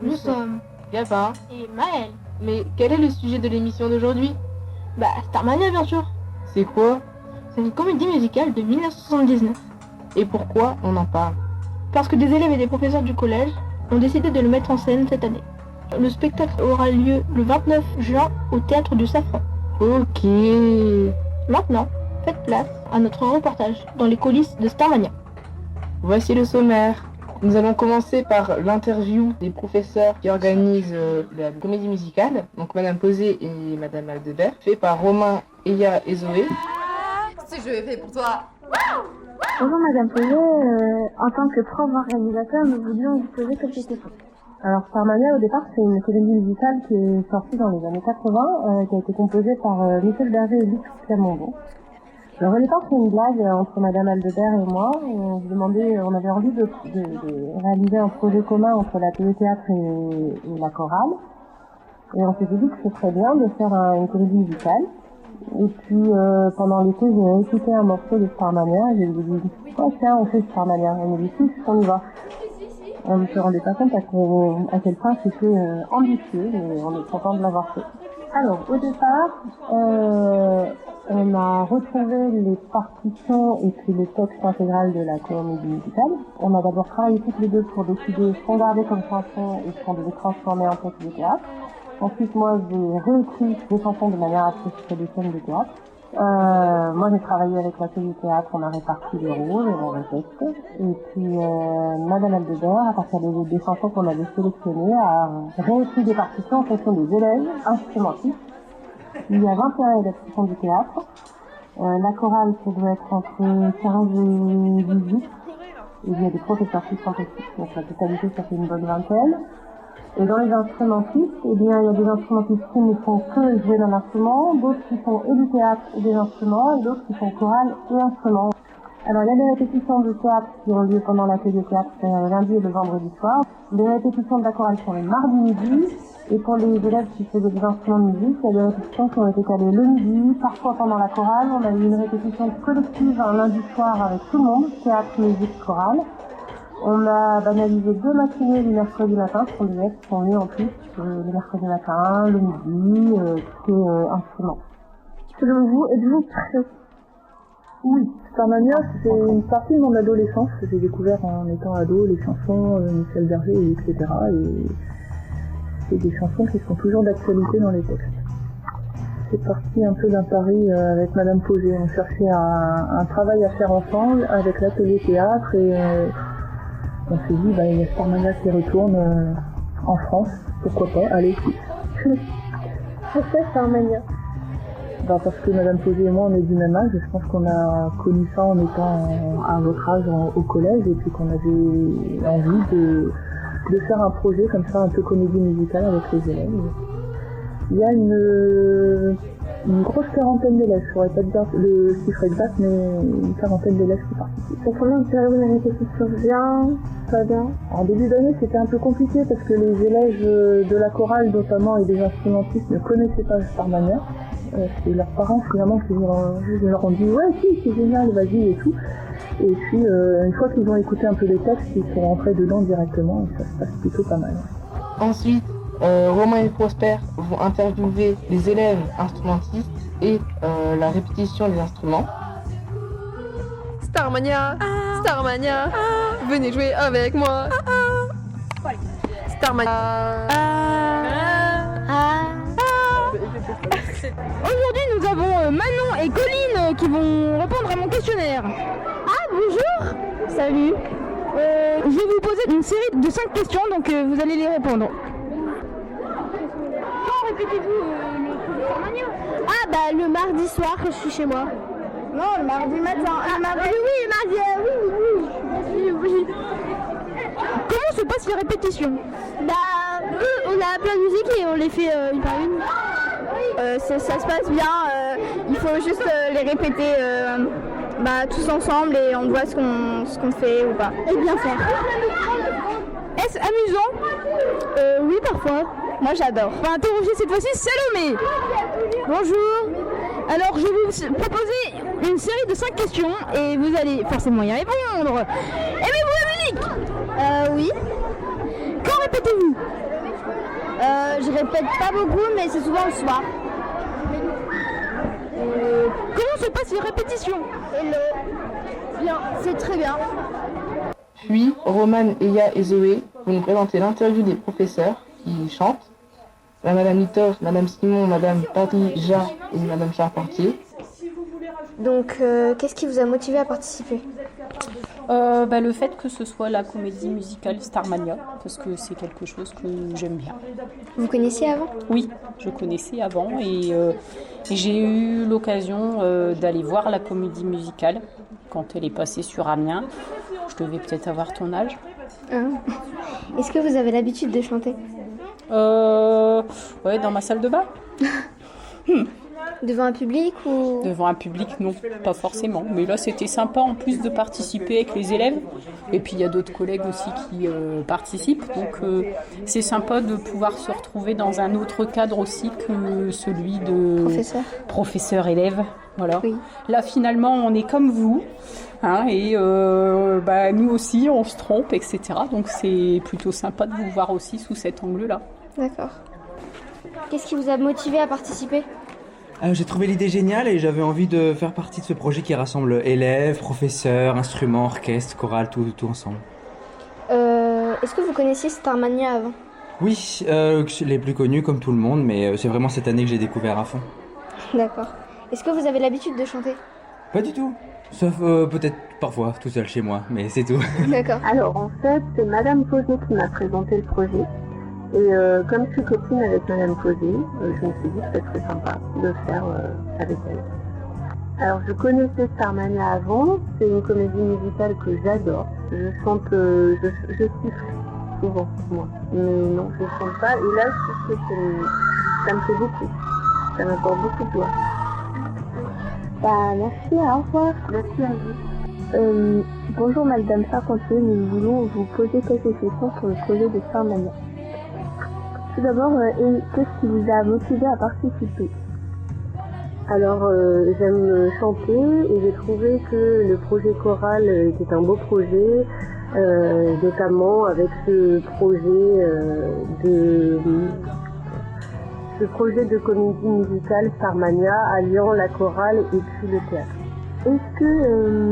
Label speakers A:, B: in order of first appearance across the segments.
A: Nous sommes
B: Gabin.
A: et Maël.
B: Mais quel est le sujet de l'émission d'aujourd'hui?
A: Starmania bien sûr.
B: C'est quoi?
A: C'est une comédie musicale de 1979.
B: Et pourquoi on en parle?
A: Parce que des élèves et des professeurs du collège ont décidé de le mettre en scène cette année. Le spectacle aura lieu le 29 juin au Théâtre du Safran.
B: Ok.
A: Maintenant, faites place à notre reportage dans les coulisses de Starmania.
B: Voici le sommaire. Nous allons commencer par l'interview des professeurs qui organisent la comédie musicale, donc Madame Posé et Madame Aldebert, fait par Romain, Eya et Zoé.
C: Ce jeu est fait pour toi.
D: Bonjour Madame Posé, en tant que prof organisateur, nous voulions vous poser quelques questions. Alors Starmania au départ c'est une comédie musicale qui est sortie dans les années 80, qui a été composée par Michel Berger et Luc Clermont. Alors au départ c'est une blague entre Madame Aldebert et moi, on avait envie de réaliser un projet commun entre la télé-théâtre et la chorale, et on s'était dit que ce serait bien de faire une comédie musicale. Et puis pendant l'été j'ai écouté un morceau de Starmania et j'ai dit tiens on fait Starmania, on me dit si on y va. On ne se rendait pas compte à quel point c'était ambitieux, mais on est content de l'avoir fait. Alors au départ on a retrouvé les partitions et puis le texte intégral de la comédie musicale. On a d'abord travaillé toutes les deux pour décider ce qu'on gardait comme chanson et ce qu'on devait transformer en pièce de théâtre. Ensuite, moi, j'ai réécrit des chansons de manière à ce que ce soit des scènes de théâtre. Moi, j'ai travaillé avec la télé théâtre, on a réparti les rôles et les textes. Et puis, Madame Aldebert, à partir des chansons qu'on avait sélectionnées, a réécrit des partitions en fonction des élèves instrumentistes. Il y a 21 élèves qui font du théâtre. La chorale, ça doit être entre 15 et 18. Et il y a des professeurs qui sont aussi, donc la totalité, ça fait une bonne vingtaine. Et dans les instrumentistes, eh bien, il y a des instrumentistes qui ne font que jouer d'un instrument, d'autres qui font et du théâtre et des instruments, et d'autres qui font chorale et instruments. Alors, il y a des répétitions de théâtre qui ont lieu pendant l'atelier théâtre, c'est le lundi et le vendredi soir. Les répétitions de la chorale sont le mardi midi, et pour les élèves qui faisaient des instruments de musique, il y a des répétitions qui ont été calées le midi, parfois pendant la chorale. On a eu une répétition collective un lundi soir avec tout le monde, théâtre, musique, chorale. On a banalisé 2 matinées le mercredi matin, ce sont des élèves qui sont venus en plus le mercredi matin, le midi, tout est instrument. Selon vous, êtes-vous prêt?
E: Oui, Starmania, c'est une partie de mon adolescence que j'ai découvert en étant ado, les chansons, Michel Berger, etc. Et c'est des chansons qui sont toujours d'actualité dans les textes. C'est parti un peu d'un pari avec Madame Posé. On cherchait un travail à faire ensemble avec l'atelier théâtre et on s'est dit, il y a Starmania qui retourne en France, pourquoi pas, allez.
D: Pourquoi Starmania?
E: Parce que Madame Posé et moi, on est du même âge, je pense qu'on a connu ça en étant à votre âge au collège, et puis qu'on avait envie de faire un projet comme ça, un peu comédie musicale avec les élèves. Il y a une grosse quarantaine d'élèves, je ne saurais pas dire le chiffre exact, mais une quarantaine d'élèves qui participent.
D: Pour combien de périodes de répétition? Bien, pas bien?
E: En début d'année, c'était un peu compliqué parce que les élèves de la chorale notamment et des instrumentistes ne connaissaient pas Starmania. C'est leurs parents finalement qui leur ont dit ouais si c'est génial, vas-y et tout. Et puis une fois qu'ils ont écouté un peu les textes, ils sont rentrés dedans directement et ça se passe plutôt pas mal.
B: Ensuite, Romain et Prosper vont interviewer les élèves instrumentistes et la répétition des instruments.
C: Starmania, Starmania, venez jouer avec moi. Starmania.
F: Aujourd'hui, nous avons Manon et Colline qui vont répondre à mon questionnaire. Ah, bonjour. Salut. Je vais vous poser une série de 5 questions, donc vous allez les répondre. Quand répétez-vous le cours de Starmania? Ah, le mardi soir quand je suis chez moi. Non, le mardi matin. Oui, le mardi, oui. Comment se passe les répétitions? On a plein de musiques et on les fait une par une. Ça se passe bien, il faut juste les répéter tous ensemble et on voit ce qu'on fait ou pas. Et bien faire. Est-ce amusant? Oui, parfois. Moi j'adore. On va interroger cette fois-ci Salomé. Bonjour. Alors je vais vous proposer une série de 5 questions et vous allez forcément y répondre. Aimez-vous la musique? Oui. Quand répétez-vous? Je répète pas beaucoup, mais c'est souvent le soir.
C: Comment se passent les répétitions?
F: Hello. Bien, c'est très bien.
B: Puis, Roman, Eya et Zoé vont nous présenter l'interview des professeurs qui chantent. Madame Litov, Madame Simon, Madame Padija et Madame Charpentier.
F: Donc, qu'est-ce qui vous a motivé à participer?
G: Le fait que ce soit la comédie musicale Starmania, parce que c'est quelque chose que j'aime bien.
F: Vous connaissiez avant?
G: Oui, je connaissais avant et j'ai eu l'occasion d'aller voir la comédie musicale quand elle est passée sur Amiens. Je devais peut-être avoir ton âge.
F: Ah. Est-ce que vous avez l'habitude de chanter?
G: Ouais, dans ma salle de bain.
F: Devant un public ou...
G: Devant un public, non, pas forcément. Mais là, c'était sympa en plus de participer avec les élèves. Et puis, il y a d'autres collègues aussi qui participent. Donc, c'est sympa de pouvoir se retrouver dans un autre cadre aussi que celui de professeur-élève. Voilà. Oui. Là, finalement, on est comme vous. Hein, et nous aussi, on se trompe, etc. Donc, c'est plutôt sympa de vous voir aussi sous cet angle-là.
F: D'accord. Qu'est-ce qui vous a motivé à participer ?
H: J'ai trouvé l'idée géniale et j'avais envie de faire partie de ce projet qui rassemble élèves, professeurs, instruments, orchestres, chorales, tout ensemble.
F: Est-ce que vous connaissiez Starmania avant ?
H: Oui, je l'ai plus connu comme tout le monde, mais c'est vraiment cette année que j'ai découvert à fond.
F: D'accord. Est-ce que vous avez l'habitude de chanter ?
H: Pas du tout, sauf peut-être parfois tout seul chez moi, mais c'est tout.
F: D'accord.
E: Alors en fait, c'est Madame Posé qui m'a présenté le projet. Et comme je suis copine avec Madame Posé, je me suis dit que ce serait sympa de le faire avec elle. Alors je connaissais Starmania avant, c'est une comédie musicale que j'adore. Je chante, je siffle souvent, moi. Mais non, je chante pas. Et là, je trouve que ça me fait beaucoup. Ça m'apporte beaucoup de joie.
D: Bah, merci, au revoir.
E: Merci à vous.
D: Bonjour Madame Charpentier, nous voulons vous poser quelques questions sur le projet de Starmania. Tout d'abord, qu'est-ce qui vous a motivé à participer ?
E: Alors, j'aime chanter et j'ai trouvé que le projet choral était un beau projet, notamment avec ce projet de comédie musicale Starmania alliant la chorale et puis le théâtre.
D: Est-ce que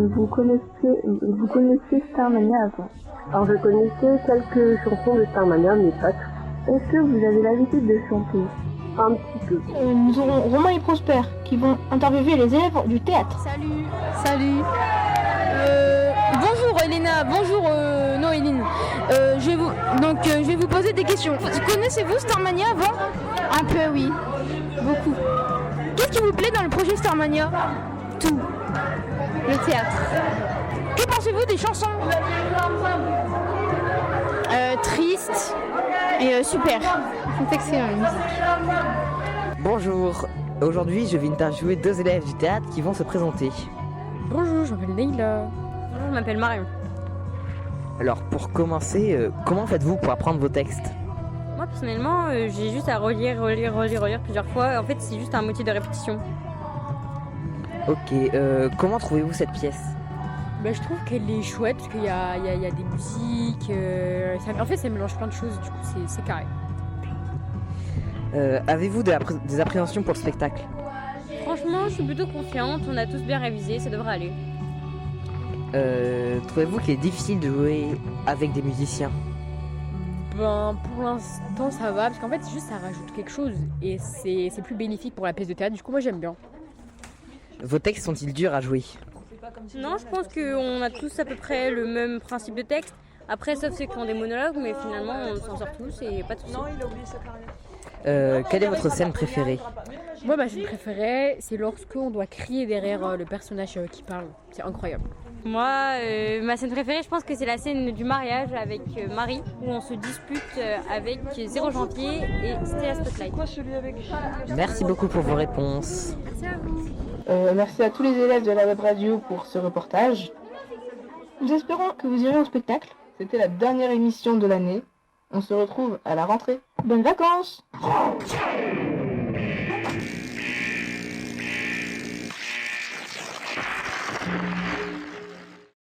D: vous connaissiez Starmania avant ?
E: Alors, je connaissais quelques chansons de Starmania, mais pas toutes.
D: Est-ce que vous avez l'habitude de chanter ?
E: Un petit peu.
A: Nous aurons Romain et Prosper qui vont interviewer les élèves du théâtre.
C: Salut. Bonjour Elena, bonjour Noéline. Je vais vous poser des questions. Connaissez-vous Starmania avant ? Un peu, oui. Beaucoup. Qu'est-ce qui vous plaît dans le projet Starmania ? Tout. Le théâtre. Que pensez-vous des chansons ? Triste et super. C'est excellent la musique.
I: Bonjour, aujourd'hui je vais interviewer deux élèves du théâtre qui vont se présenter.
J: Bonjour, je m'appelle Neila. Bonjour, je m'appelle Marion.
I: Alors pour commencer, comment faites-vous pour apprendre vos textes ?
J: Moi personnellement, j'ai juste à relire plusieurs fois. En fait, c'est juste un motif de répétition.
I: Ok, comment trouvez-vous cette pièce ?
J: Je trouve qu'elle est chouette parce qu'il y a des musiques. En fait, ça mélange plein de choses, du coup, c'est carré.
I: Avez-vous des appréhensions pour le spectacle ?
J: Franchement, je suis plutôt confiante. On a tous bien révisé, ça devrait aller.
I: Trouvez-vous qu'il est difficile de jouer avec des musiciens ?
J: Pour l'instant, ça va parce qu'en fait, c'est juste ça rajoute quelque chose et c'est plus bénéfique pour la pièce de théâtre. Du coup, moi, j'aime bien.
I: Vos textes sont-ils durs à jouer ?
J: Non, je pense qu'on a tous à peu près le même principe de texte. Après, sauf ceux qui ont des monologues, mais finalement, on s'en sort tous et pas de soucis.
I: Quelle est votre scène préférée ?
J: Moi, ma scène préférée, c'est lorsqu'on doit crier derrière le personnage qui parle. C'est incroyable. Moi, ma scène préférée, je pense que c'est la scène du mariage avec Marie, où on se dispute avec Zéro Janvier et Stella Spotlight.
I: Merci beaucoup pour vos réponses.
J: Merci à vous.
B: Merci à tous les élèves de la web radio pour ce reportage. Nous espérons que vous irez au spectacle. C'était la dernière émission de l'année. On se retrouve à la rentrée. Bonnes vacances!